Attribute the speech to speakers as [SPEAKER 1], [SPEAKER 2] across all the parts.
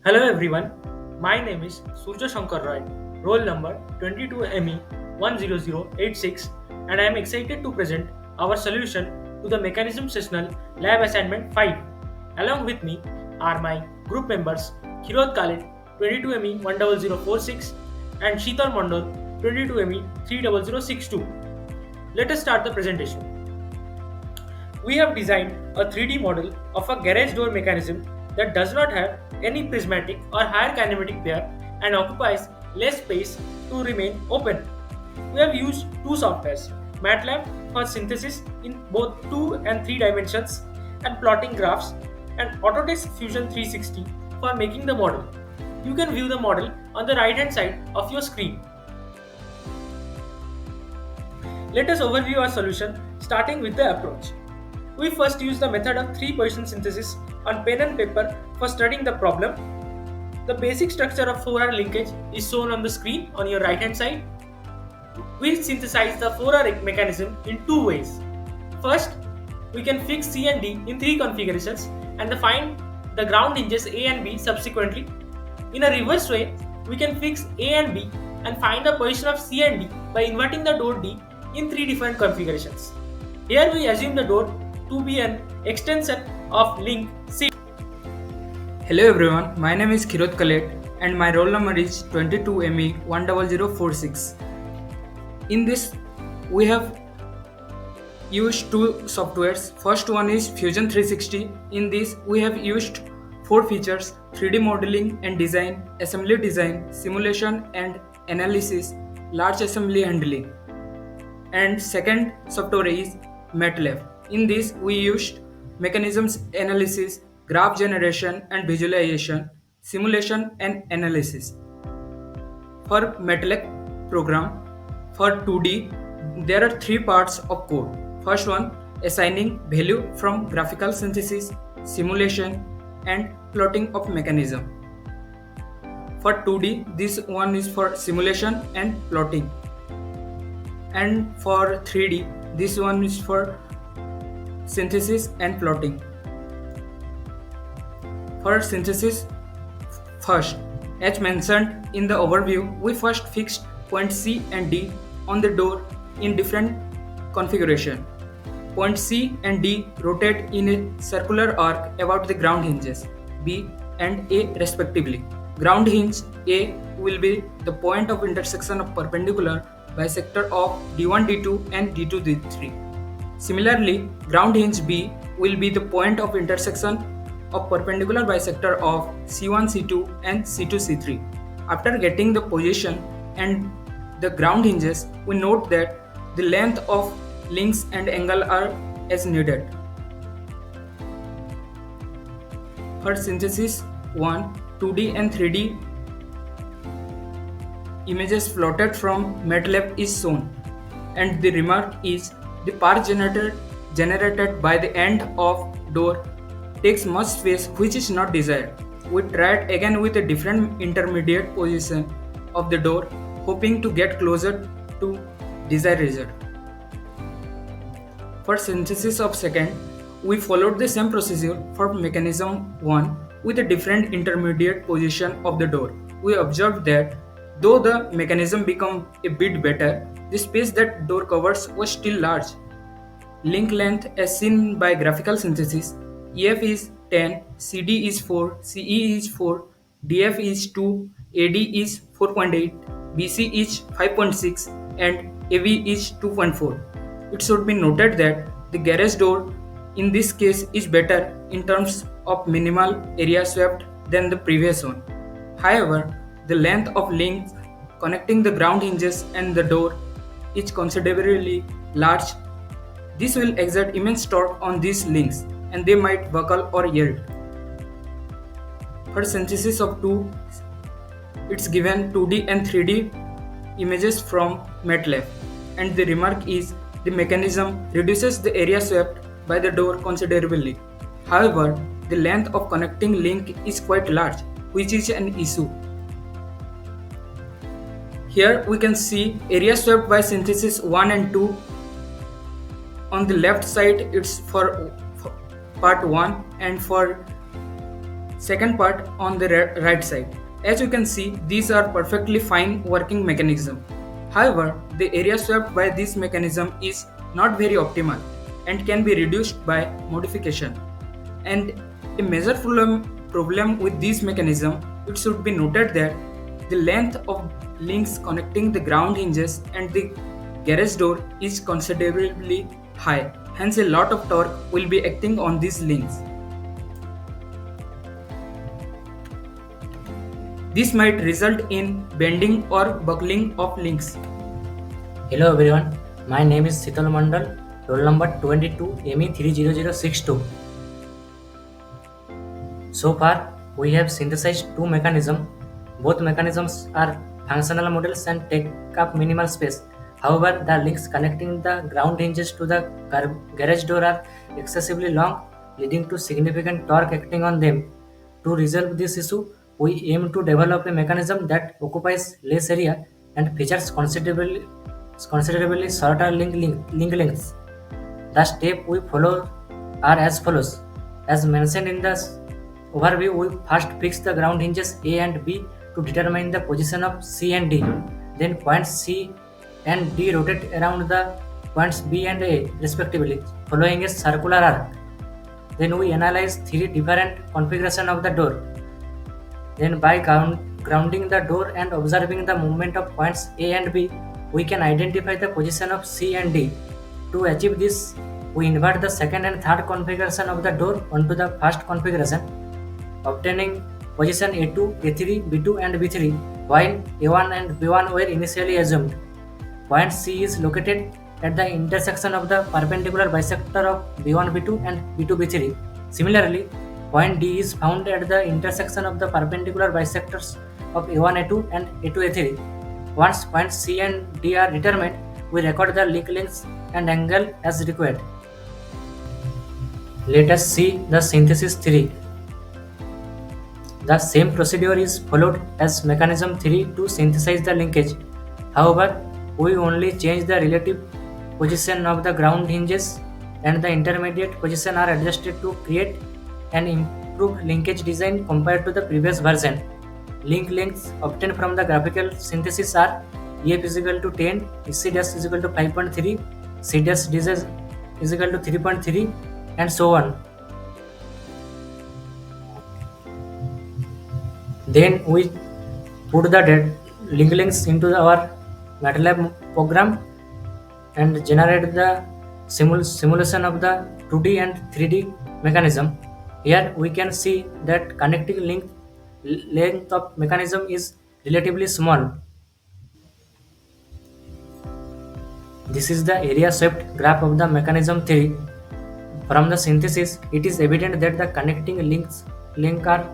[SPEAKER 1] Hello everyone, my name is Surjya Sankar Roy, roll number 22ME10086, and I am excited to present our solution to the mechanism sessional lab assignment 5. Along with me are my group members Kshirod Kalet 22ME10046 and Shital Mandal 22ME30062. Let us start the presentation. We have designed a 3D model of a garage door mechanism that does not have any prismatic or higher kinematic pair and occupies less space to remain open. We have used two softwares, MATLAB for synthesis in both 2 and 3 dimensions and plotting graphs, and Autodesk Fusion 360 for making the model. You can view the model on the right hand side of your screen. Let us overview our solution starting with the approach. We first use the method of 3-position synthesis on pen and paper for studying the problem. The basic structure of 4R linkage is shown on the screen on your right hand side. We synthesize the 4R mechanism in two ways. First, we can fix C and D in 3 configurations and find the ground hinges A and B subsequently. In a reverse way, we can fix A and B and find the position of C and D by inverting the door D in 3 different configurations. Here we assume the door to be an extension of link C.
[SPEAKER 2] Hello everyone, my name is Kshirod Kalet and my roll number is 22ME10046. In this, we have used two softwares. First one is Fusion 360. In this, we have used 4 features: 3D modeling and design, assembly design, simulation and analysis, large assembly handling. And second software is MATLAB. In this, we used mechanisms analysis, graph generation and visualization, simulation and analysis. For MATLAB program, for 2D, there are 3 parts of code. First one, assigning value from graphical synthesis, simulation and plotting of mechanism. For 2D, this one is for simulation and plotting. And for 3D, this one is for synthesis and plotting. For synthesis, first, as mentioned in the overview, we first fixed point C and D on the door in different configuration. Point C and D rotate in a circular arc about the ground hinges B and A respectively. Ground hinge A will be the point of intersection of perpendicular bisector of D1, D2 and D2, D3. Similarly, ground hinge B will be the point of intersection of perpendicular bisector of C1, C2 and C2, C3. After getting the position and the ground hinges, we note that the length of links and angle are as needed. For synthesis 1, 2D and 3D images plotted from MATLAB is shown, and the remark is the path generated by the end of door takes much space which is not desired. We tried again with a different intermediate position of the door, hoping to get closer to desired result. For synthesis of second, we followed the same procedure for mechanism 1 with a different intermediate position of the door. We observed that though the mechanism became a bit better, the space that door covers was still large. Link length as seen by graphical synthesis, EF is 10, CD is 4, CE is 4, DF is 2, AD is 4.8, BC is 5.6 and AV is 2.4. It should be noted that the garage door in this case is better in terms of minimal area swept than the previous one. However, the length of links connecting the ground hinges and the door is considerably large. This will exert immense torque on these links and they might buckle or yield. For synthesis of 2, it's given 2D and 3D images from MATLAB, and the remark is the mechanism reduces the area swept by the door considerably. However, the length of connecting link is quite large, which is an issue. Here we can see area swept by synthesis 1 and 2. On the left side it's for part 1 and for Second part on the right side. As you can see, these are perfectly fine working mechanism. However, the area swept by this mechanism is not very optimal and can be reduced by modification. And a major problem with this mechanism, it should be noted that the length of links connecting the ground hinges and the garage door is considerably high. Hence, a lot of torque will be acting on these links. This might result in bending or buckling of links.
[SPEAKER 3] Hello everyone, my name is Shital Mandal, roll number 22 ME29002. So far, we have synthesized two mechanisms. Both mechanisms are functional models and take up minimal space. However, the links connecting the ground hinges to the garage door are excessively long, leading to significant torque acting on them. To resolve this issue, we aim to develop a mechanism that occupies less area and features considerably shorter link lengths. The steps we follow are as follows. As mentioned in the overview, we first fix the ground hinges A and B to determine the position of C and D. Then points C and D rotate around the points B and A respectively, following a circular arc. Then we analyze three different configurations of the door. Then by grounding the door and observing the movement of points A and B, we can identify the position of C and D. To achieve this, we invert the second and third configuration of the door onto the first configuration, obtaining position A2, A3, B2 and B3, while A1 and B1 were initially assumed. Point C is located at the intersection of the perpendicular bisector of B1, B2 and B2, B3. Similarly, point D is found at the intersection of the perpendicular bisectors of A1, A2 and A2, A3. Once points C and D are determined, we record the link lengths and angle as required. Let us see the synthesis 3. The same procedure is followed as mechanism 3 to synthesize the linkage. However, we only change the relative position of the ground hinges and the intermediate position are adjusted to create an improved linkage design compared to the previous version. Link lengths obtained from the graphical synthesis are EF is equal to 10, EC dash is equal to 5.3, C dash is equal to 3.3 and so on. Then we put the link lengths into our MATLAB program and generate the simulation of the 2D and 3D mechanism. Here we can see that connecting length of mechanism is relatively small. This is the area swept graph of the mechanism 3. From the synthesis, it is evident that the connecting links are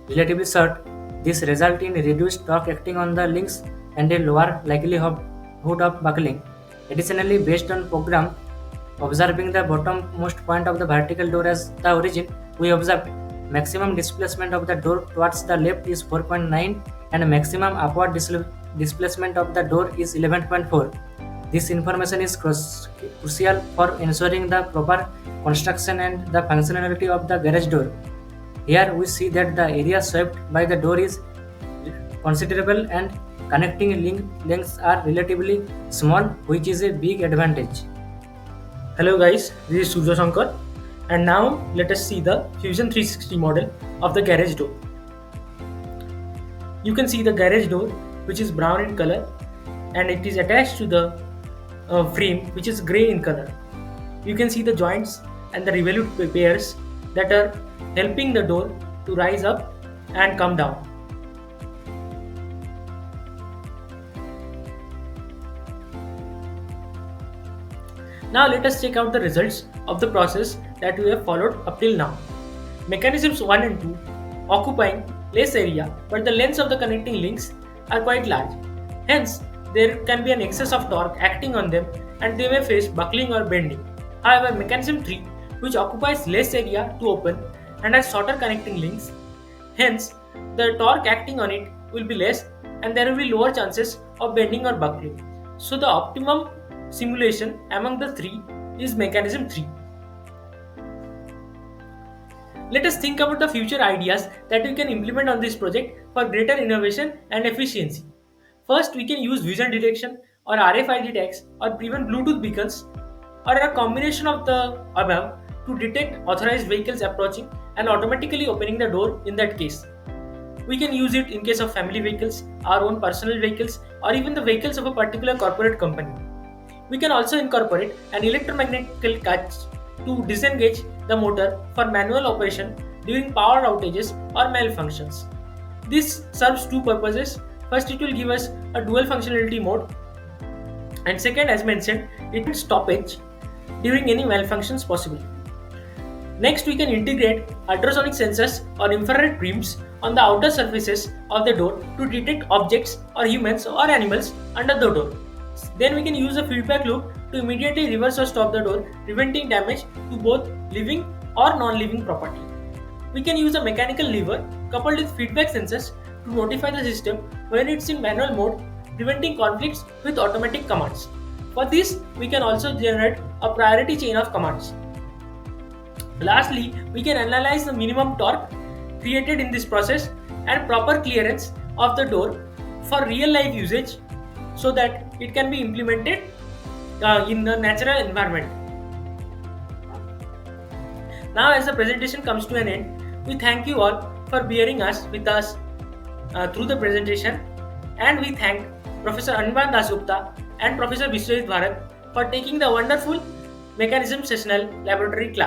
[SPEAKER 3] relatively short. This results in reduced torque acting on the links and a lower likelihood of buckling. Additionally, based on program observing the bottommost point of the vertical door as the origin, we observed maximum displacement of the door towards the left is 4.9 and maximum upward displacement of the door is 11.4. This information is crucial for ensuring the proper construction and the functionality of the garage door. Here we see that the area swept by the door is considerable and connecting link lengths are relatively small, which is a big advantage.
[SPEAKER 1] Hello guys, this is Surjya Sankar, and now let us see the Fusion 360 model of the garage door. You can see the garage door, which is brown in color, and it is attached to the frame, which is grey in color. You can see the joints and the revolute pairs that are helping the door to rise up and come down. Now let us check out the results of the process that we have followed up till now. Mechanisms 1 and 2 occupying less area, but the lengths of the connecting links are quite large. Hence, there can be an excess of torque acting on them and they may face buckling or bending. However, mechanism 3, which occupies less area to open and has shorter connecting links, hence the torque acting on it will be less and there will be lower chances of bending or buckling. So the optimum simulation among the three is mechanism 3. Let us think about the future ideas that we can implement on this project for greater innovation and efficiency. First, we can use vision detection or RFID tags or even Bluetooth beacons or a combination of the above to detect authorized vehicles approaching and automatically opening the door in that case. We can use it in case of family vehicles, our own personal vehicles, or even the vehicles of a particular corporate company. We can also incorporate an electromagnetic catch to disengage the motor for manual operation during power outages or malfunctions. This serves two purposes. First, it will give us a dual functionality mode, and second, as mentioned, it will stoppage during any malfunctions possible. Next, we can integrate ultrasonic sensors or infrared beams on the outer surfaces of the door to detect objects or humans or animals under the door. Then we can use a feedback loop to immediately reverse or stop the door, preventing damage to both living or non-living property. We can use a mechanical lever coupled with feedback sensors to notify the system when it's in manual mode, preventing conflicts with automatic commands. For this, we can also generate a priority chain of commands. Lastly, we can analyze the minimum torque created in this process and proper clearance of the door for real life usage so that it can be implemented in the natural environment. Now, as the presentation comes to an end, we thank you all for bearing us with us through the presentation, and we thank Professor Anirban Dasgupta and Professor Biswajit Bharat for taking the wonderful mechanism sessional laboratory class.